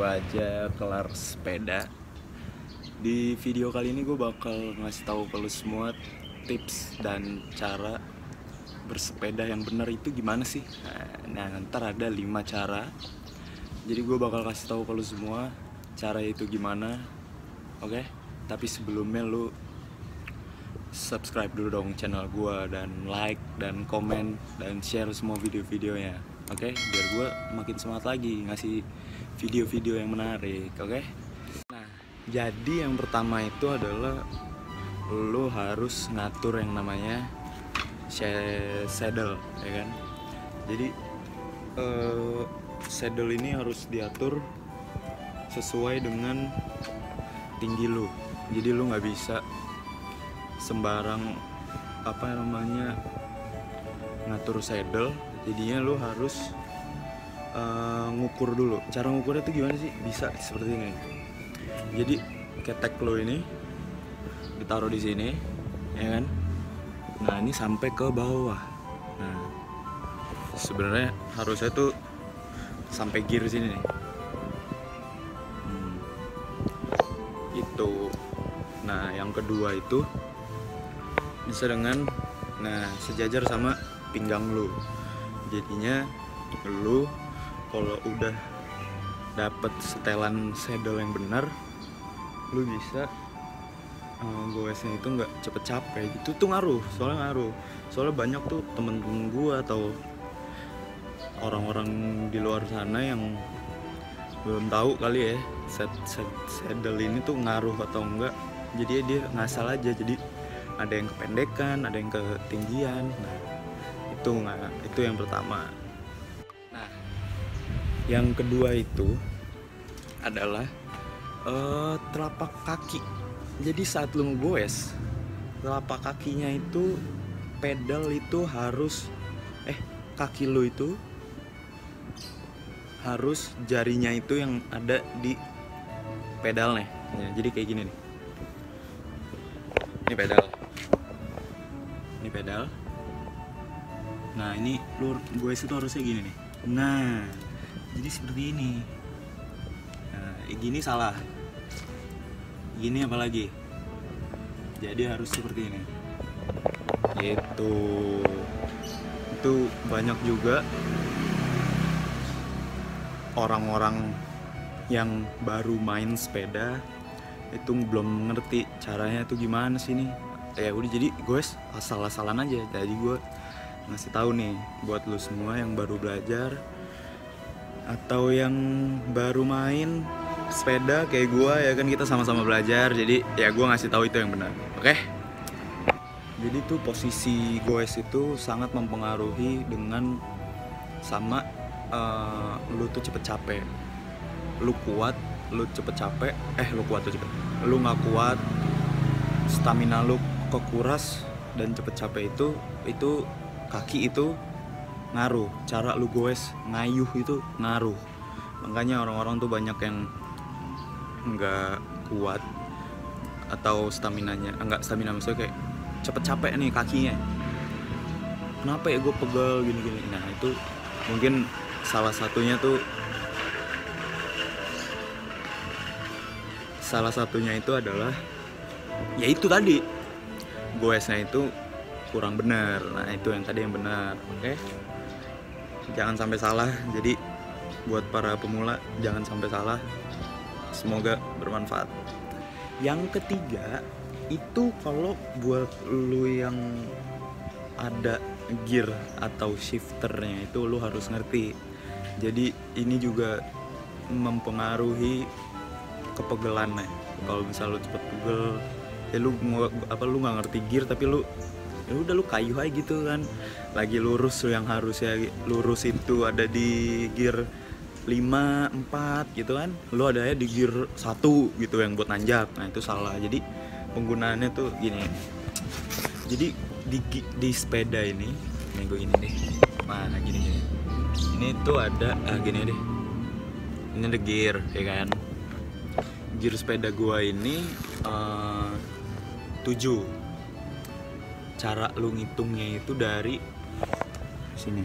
baru aja kelar sepeda. Di video kali ini gue bakal ngasih tahu ke lu semua tips dan cara bersepeda yang benar itu gimana sih. Nah, ntar ada 5 cara. Jadi gue bakal kasih tahu ke lu semua cara itu gimana. Oke? Tapi sebelumnya lu subscribe dulu dong channel gue, dan like dan komen dan share semua video-videonya. Oke? Biar gue makin semangat lagi ngasih video-video yang menarik. Oke? Nah, jadi yang pertama itu adalah lu harus ngatur yang namanya saddle, ya kan? Jadi saddle ini harus diatur sesuai dengan tinggi lu. Jadi lu nggak bisa sembarang ngatur saddle. Jadinya lu harus ngukur dulu. Cara ngukurnya tuh gimana sih? Bisa seperti ini. Jadi ketek lo ini ditaruh di sini, ya kan? Nah, ini sampai ke bawah. Nah, sebenarnya harusnya tuh sampai gear sini nih. Itu. Nah, yang kedua itu bisa dengan sejajar sama pinggang lu. Jadinya lu kalau udah dapet setelan saddle yang benar, lu bisa goesnya itu nggak cepet capek. Itu tuh ngaruh. Soalnya banyak tuh temen-temen gua atau orang-orang di luar sana yang belum tahu kali ya saddle ini tuh ngaruh atau enggak. Jadi dia ngasal aja. Jadi ada yang kependekan, ada yang ketinggian. Nah, itu yang pertama. Nah, yang kedua itu adalah telapak kaki. Jadi saat lu ngegoes, telapak kakinya itu pedal itu harus kaki lu itu harus jarinya itu yang ada di pedalnya. Ya, jadi kayak gini nih. Ini pedal. Nah, ini lu goes itu harusnya gini nih. Nah, jadi seperti ini. Nah, gini salah. Gini apalagi. Jadi harus seperti ini. Gitu. Itu banyak juga orang-orang yang baru main sepeda itu belum ngerti caranya itu gimana sih nih. Ya udah, jadi guys asal-asalan aja. Jadi gue ngasih tahu nih buat lu semua yang baru belajar atau yang baru main sepeda kayak gue, ya kan, kita sama-sama belajar. Jadi ya gue ngasih tahu itu yang benar. Oke? Jadi tuh posisi goes itu sangat mempengaruhi dengan sama lu tuh cepet capek. Lu kuat, lu cepet capek. Lu nggak kuat, stamina lu kekuras dan cepet capek, itu kaki itu ngaruh. Cara lu goes ngayuh itu ngaruh. Makanya orang-orang tuh banyak yang nggak kuat atau stamina maksudnya kayak cepet capek nih kakinya. Kenapa ya gue pegel gini-gini. Nah, itu mungkin salah satunya itu adalah ya itu tadi, goesnya itu kurang benar. Nah, itu yang tadi yang benar. Oke? Jangan sampai salah. Jadi buat para pemula jangan sampai salah. Semoga bermanfaat. Yang ketiga itu kalau buat lu yang ada gear atau shifternya itu lu harus ngerti. Jadi ini juga mempengaruhi kepegelannya. Kalau misal lu cepet pegel, ya lu nggak ngerti gear, tapi lu kayuh aja gitu kan. Lagi lurus, yang harusnya lurus itu ada di gear 5, 4 gitu kan, lu adanya di gear 1 gitu yang buat nanjak. Nah, itu salah. Jadi penggunaannya tuh gini. Jadi di sepeda ini gue gini deh. Nah, gini. Ini tuh ada gini deh. Ini ada gear, ya kan. Gear sepeda gua ini 7. Cara lu ngitungnya itu dari sini.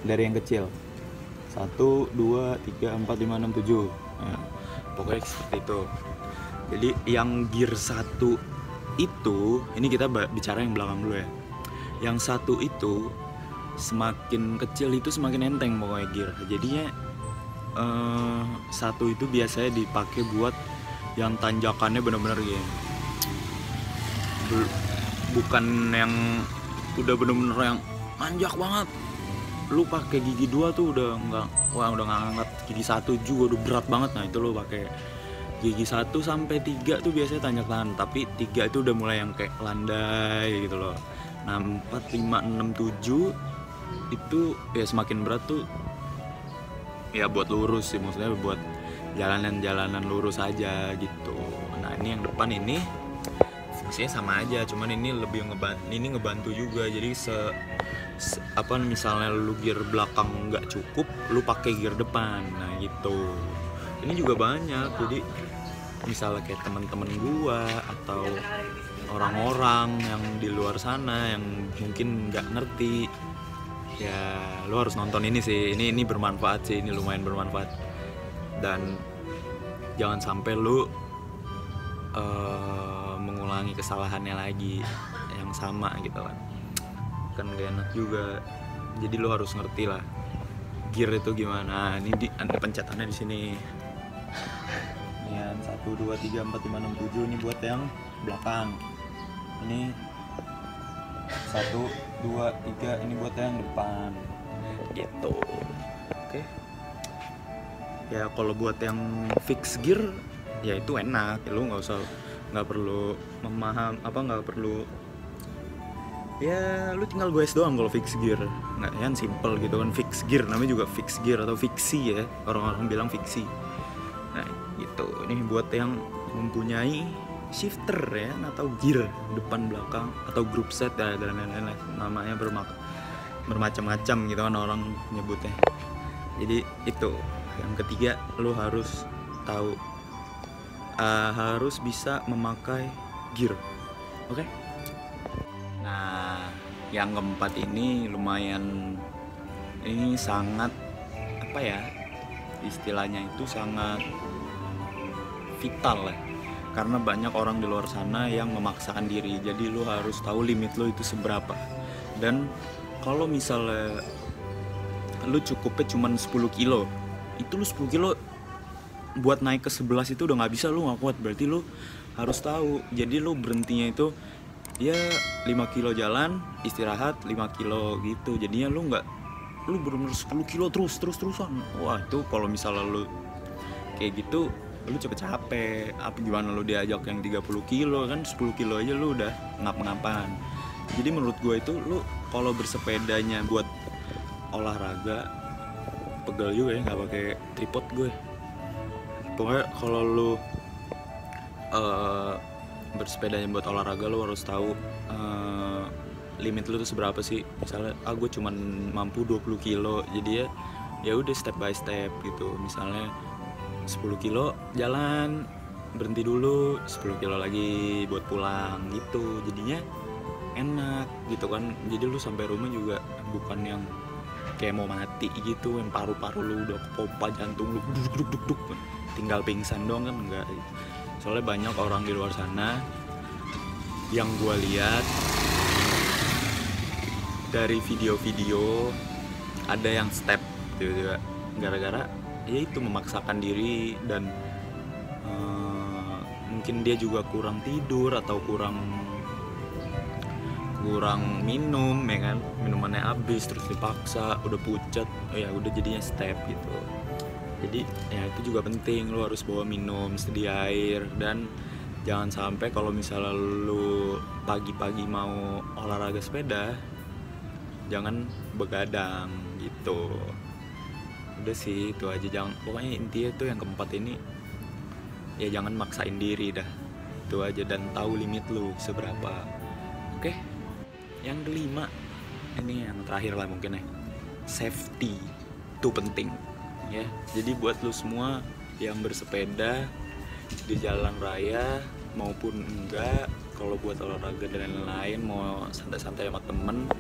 Dari yang kecil. 1, 2, 3, 4, 5, 6, 7. ya, pokoknya seperti itu. Jadi yang gear 1 itu, ini kita bicara yang belakang dulu ya. Yang 1 itu semakin kecil itu semakin enteng pokoknya gear. Jadinya 1 itu biasanya dipakai buat yang tanjakannya bener-bener gini, bukan yang udah bener-bener yang nanjak banget. Lu pakai gigi 2 tuh udah nggak ngangkat, gigi 1 juga udah berat banget. Nah itu lu pakai gigi 1 sampai 3 tuh biasanya tanjak tahan, tapi 3 itu udah mulai yang kayak landai gitu loh. Nah 4, 5, 6, 7 itu ya semakin berat tuh ya buat lurus sih, maksudnya buat jalanan lurus aja gitu. Nah ini yang depan ini fungsinya sama aja, cuman ini lebih ngebantu juga. Jadi apa misalnya lu gear belakang nggak cukup, lu pakai gear depan. Nah gitu. Ini juga banyak. Jadi misalnya kayak teman-teman gua atau orang-orang yang di luar sana yang mungkin nggak ngerti, ya lu harus nonton ini sih. Ini bermanfaat sih, ini lumayan bermanfaat. Dan jangan sampai lu mengulangi kesalahannya lagi yang sama gitu kan gak enak juga. Jadi lu harus ngerti lah gear itu gimana. Ini ada pencetannya di sini. Ini 1, 2, 3, 4, 5, 6, 7 ini buat yang belakang. Ini 1, 2, 3 ini buat yang depan gitu. Oke. Ya kalau buat yang fix gear ya itu enak, ya, lu nggak perlu nggak perlu, ya lu tinggal goes doang kalau fix gear. Nggak, kan simple gitu kan, fix gear namanya juga fix gear atau fiksi ya, orang-orang bilang fiksi. Nah gitu, ini buat yang mempunyai shifter ya, atau gear depan belakang atau group set ya, dan lain-lain, namanya bermacam-macam gitu kan orang nyebutnya. Jadi itu yang ketiga, lu harus tahu, harus bisa memakai gear. Oke? Nah, yang keempat ini lumayan, ini sangat apa ya, istilahnya itu sangat vital ya, karena banyak orang di luar sana yang memaksakan diri. Jadi lu harus tahu limit lu itu seberapa. Dan kalau misalnya lu cukupnya cuma 10 kilo, itu lu 10 kilo buat naik ke 11 itu udah nggak bisa, lu nggak kuat. Berarti lu harus tahu. Jadi lu berhentinya itu ya 5 kilo jalan, istirahat 5 kilo gitu. Jadinya lu bener-bener 10 kilo terus-terusan. Wah itu kalau misalnya lu kayak gitu, lu cepet capek. Apa gimana lu diajak yang 30 kilo kan, 10 kilo aja lu udah ngap-ngapan. Jadi menurut gue itu lu kalau bersepedanya buat olahraga, pegel juga ya nggak pakai tripod gue. Pokoknya kalau lu bersepedanya buat olahraga, lu harus tahu limit lu tuh seberapa sih. Misalnya gue cuman mampu 20 kilo, jadi ya udah step by step gitu. Misalnya 10 kilo jalan, berhenti dulu, 10 kilo lagi buat pulang gitu. Jadinya enak gitu kan. Jadi lu sampai rumah juga bukan yang kayak mau mati gitu, yang paru-paru lu udah kepompa, jantung lu duk, tinggal pingsan doang kan, enggak. Soalnya banyak orang di luar sana yang gua lihat dari video-video, ada yang step gitu juga gara-gara ya itu memaksakan diri. Dan mungkin dia juga kurang tidur atau kurang minum ya kan, minumannya habis terus dipaksa, udah pucat, ya udah jadinya step gitu. Jadi ya itu juga penting, lu harus bawa minum, sedia air. Dan jangan sampai kalau misalnya lu pagi-pagi mau olahraga sepeda, jangan begadang gitu. Udah sih itu aja. Pokoknya intinya tuh yang keempat ini ya jangan maksain diri dah, itu aja. Dan tahu limit lu seberapa. Oke. Yang kelima, ini yang terakhir lah mungkin ya, safety itu penting ya. Jadi buat lu semua yang bersepeda di jalan raya maupun enggak, kalau buat olahraga dan lain-lain, mau santai-santai sama temen,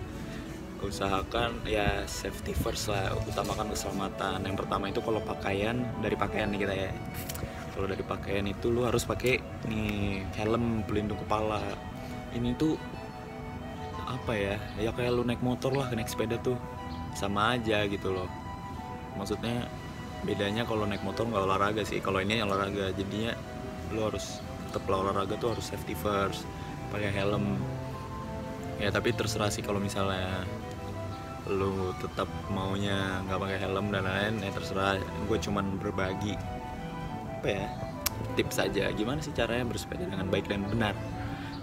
usahakan ya safety first lah, utamakan keselamatan. Yang pertama itu kalau pakaian, dari pakaian nih kita ya. Kalau dari pakaian itu lu harus pakai nih helm pelindung kepala. Ini tuh apa ya? Ya kayak lu naik motor lah, naik sepeda tuh sama aja gitu loh. Maksudnya bedanya kalau naik motor nggak olahraga sih, kalau ini olahraga. Jadinya lu harus tetap olahraga tuh harus safety first, pakai helm. Ya tapi terserah sih kalau misalnya lu tetap maunya nggak pakai helm dan lain-lain, ya terserah. Gue cuman berbagi apa ya, tips aja gimana sih caranya bersepeda dengan baik dan benar.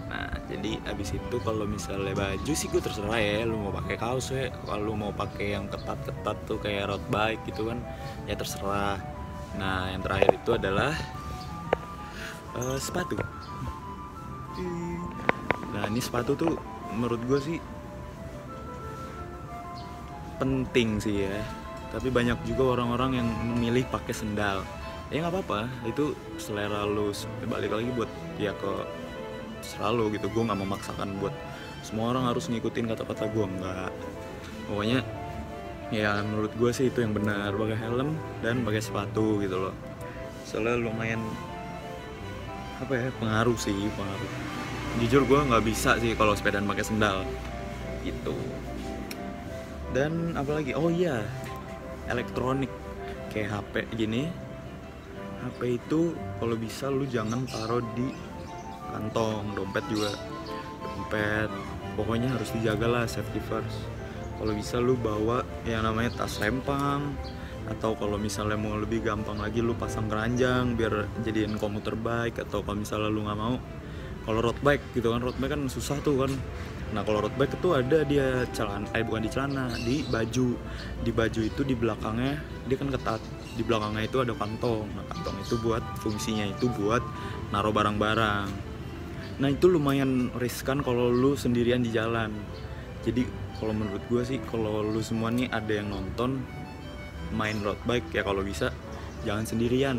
Nah jadi abis itu kalau misalnya baju sih gue terserah ya, lu mau pakai kaos ya, kalau lu mau pakai yang ketat-ketat tuh kayak road bike gitu kan, ya terserah. Nah yang terakhir itu adalah sepatu. Nah ini sepatu tuh menurut gue sih penting sih ya, tapi banyak juga orang-orang yang memilih pakai sendal. Ya nggak apa-apa, itu selera lu. Balik lagi buat ya ke selalu gitu. Gue nggak memaksakan buat semua orang harus ngikutin kata-kata gue, nggak. Pokoknya ya menurut gue sih itu yang benar, pakai helm dan pakai sepatu gitu loh. Soalnya lumayan apa ya, pengaruh. Jujur gue nggak bisa sih kalau sepedaan pakai sendal gitu. Dan apalagi, oh iya, elektronik kayak HP gini. HP itu kalau bisa lu jangan taruh di kantong, dompet juga. Dompet pokoknya harus dijaga lah, safety first. Kalau bisa lu bawa yang namanya tas rempang, atau kalau misalnya mau lebih gampang lagi lu pasang keranjang biar jadiin komuter bike. Atau kalau misalnya lu nggak mau, kalau road bike gitu kan, road bike kan susah tuh kan. Nah kalau road bike itu ada dia celana, bukan di celana, di baju. Di baju itu di belakangnya dia kan ketat, di belakangnya itu ada kantong. Nah kantong itu buat fungsinya itu buat naruh barang-barang. Nah itu lumayan riskan kalau lu sendirian di jalan. Jadi kalau menurut gue sih, kalau lu semua nih ada yang nonton main road bike, ya kalau bisa jangan sendirian.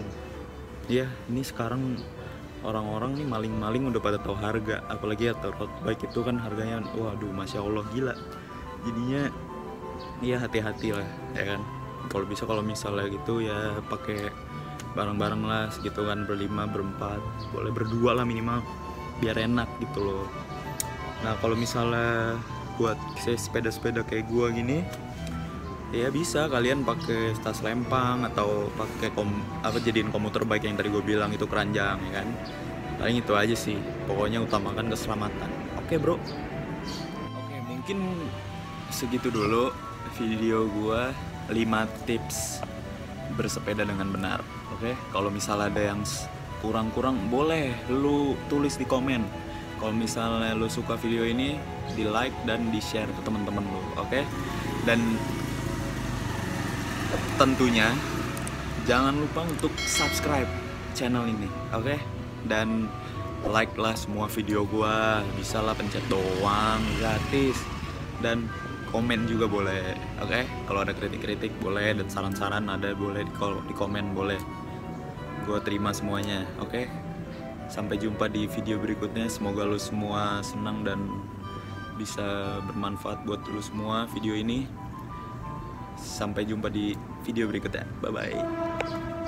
Ya ini sekarang orang-orang nih maling-maling udah pada tahu harga, apalagi ya road bike itu kan harganya waduh masya Allah gila. Jadinya ya hati-hati lah ya kan. Kalau bisa kalau misalnya gitu ya pakai bareng-bareng lah segitu kan, berlima berempat, boleh berdua lah minimal biar enak gitu loh. Nah kalau misalnya buat sepeda-sepeda kayak gua gini, ya bisa kalian pakai tas lempang atau pakai jadiin komuter bike yang tadi gue bilang itu keranjang ya kan. Paling itu aja sih, pokoknya utamakan keselamatan. Oke bro. Oke, mungkin segitu dulu video gue 5 tips bersepeda dengan benar. Oke, kalau misalnya ada yang kurang-kurang boleh lu tulis di komen. Kalau misalnya lu suka video ini, di like dan di share ke teman-teman lu. Oke, dan tentunya jangan lupa untuk subscribe channel ini, oke? Dan like lah semua video gua, bisa lah pencet doang, gratis. Dan komen juga boleh, oke? Kalau ada kritik-kritik boleh, dan saran-saran ada boleh di komen boleh. Gua terima semuanya, oke? Sampai jumpa di video berikutnya. Semoga lu semua senang dan bisa bermanfaat buat lu semua video ini. Sampai jumpa di video berikutnya. Bye-bye.